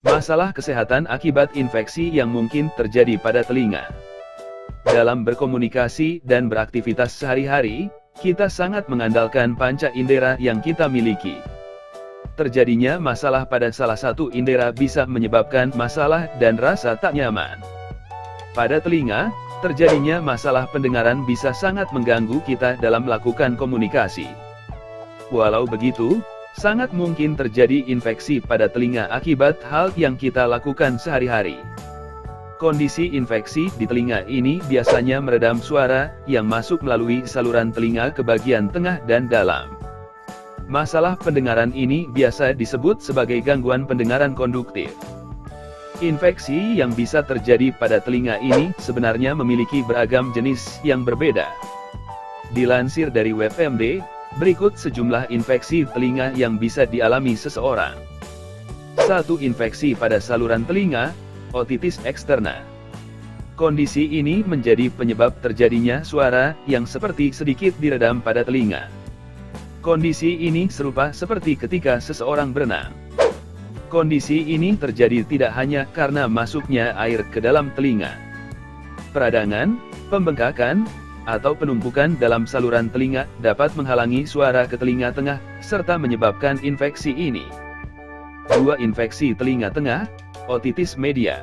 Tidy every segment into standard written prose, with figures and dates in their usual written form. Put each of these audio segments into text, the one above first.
Masalah kesehatan akibat infeksi yang mungkin terjadi pada telinga. Dalam berkomunikasi dan beraktivitas sehari-hari, kita sangat mengandalkan panca indera yang kita miliki. Terjadinya masalah pada salah satu indera bisa menyebabkan masalah dan rasa tak nyaman. Pada telinga, terjadinya masalah pendengaran bisa sangat mengganggu kita dalam melakukan komunikasi. Walau begitu, sangat mungkin terjadi infeksi pada telinga akibat hal yang kita lakukan sehari-hari. Kondisi infeksi di telinga ini biasanya meredam suara yang masuk melalui saluran telinga ke bagian tengah dan dalam. Masalah pendengaran ini biasa disebut sebagai gangguan pendengaran konduktif. Infeksi yang bisa terjadi pada telinga ini sebenarnya memiliki beragam jenis yang berbeda. Dilansir dari WebMD, berikut sejumlah infeksi telinga yang bisa dialami seseorang. 1. Infeksi pada saluran telinga, otitis eksterna. Kondisi ini menjadi penyebab terjadinya suara yang seperti sedikit diredam pada telinga. Kondisi ini serupa seperti ketika seseorang berenang. Kondisi ini terjadi tidak hanya karena masuknya air ke dalam telinga. Peradangan, pembengkakan, atau penumpukan dalam saluran telinga dapat menghalangi suara ke telinga tengah, serta menyebabkan infeksi ini. 2. Infeksi telinga tengah, otitis media.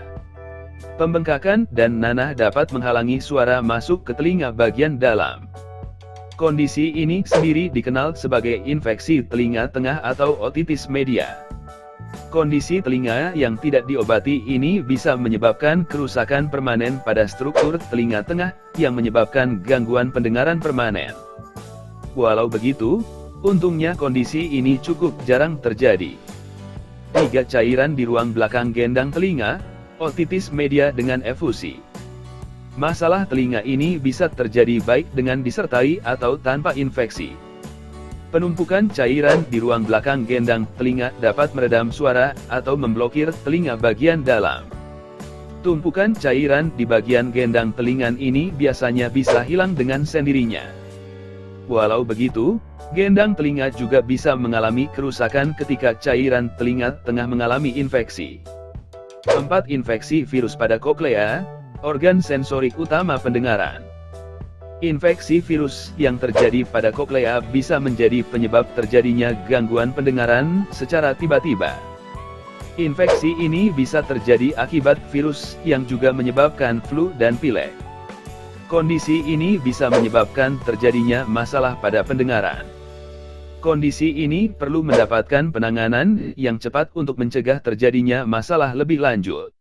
Pembengkakan dan nanah dapat menghalangi suara masuk ke telinga bagian dalam. Kondisi ini sendiri dikenal sebagai infeksi telinga tengah atau otitis media. Kondisi telinga yang tidak diobati ini bisa menyebabkan kerusakan permanen pada struktur telinga tengah, yang menyebabkan gangguan pendengaran permanen. Walau begitu, untungnya kondisi ini cukup jarang terjadi. 3. Cairan di ruang belakang gendang telinga, otitis media dengan efusi. Masalah telinga ini bisa terjadi baik dengan disertai atau tanpa infeksi. Penumpukan cairan di ruang belakang gendang telinga dapat meredam suara atau memblokir telinga bagian dalam. Tumpukan cairan di bagian gendang telinga ini biasanya bisa hilang dengan sendirinya. Walau begitu, gendang telinga juga bisa mengalami kerusakan ketika cairan telinga tengah mengalami infeksi. 4. Infeksi virus pada koklea, organ sensorik utama pendengaran. Infeksi virus yang terjadi pada koklea bisa menjadi penyebab terjadinya gangguan pendengaran secara tiba-tiba. Infeksi ini bisa terjadi akibat virus yang juga menyebabkan flu dan pilek. Kondisi ini bisa menyebabkan terjadinya masalah pada pendengaran. Kondisi ini perlu mendapatkan penanganan yang cepat untuk mencegah terjadinya masalah lebih lanjut.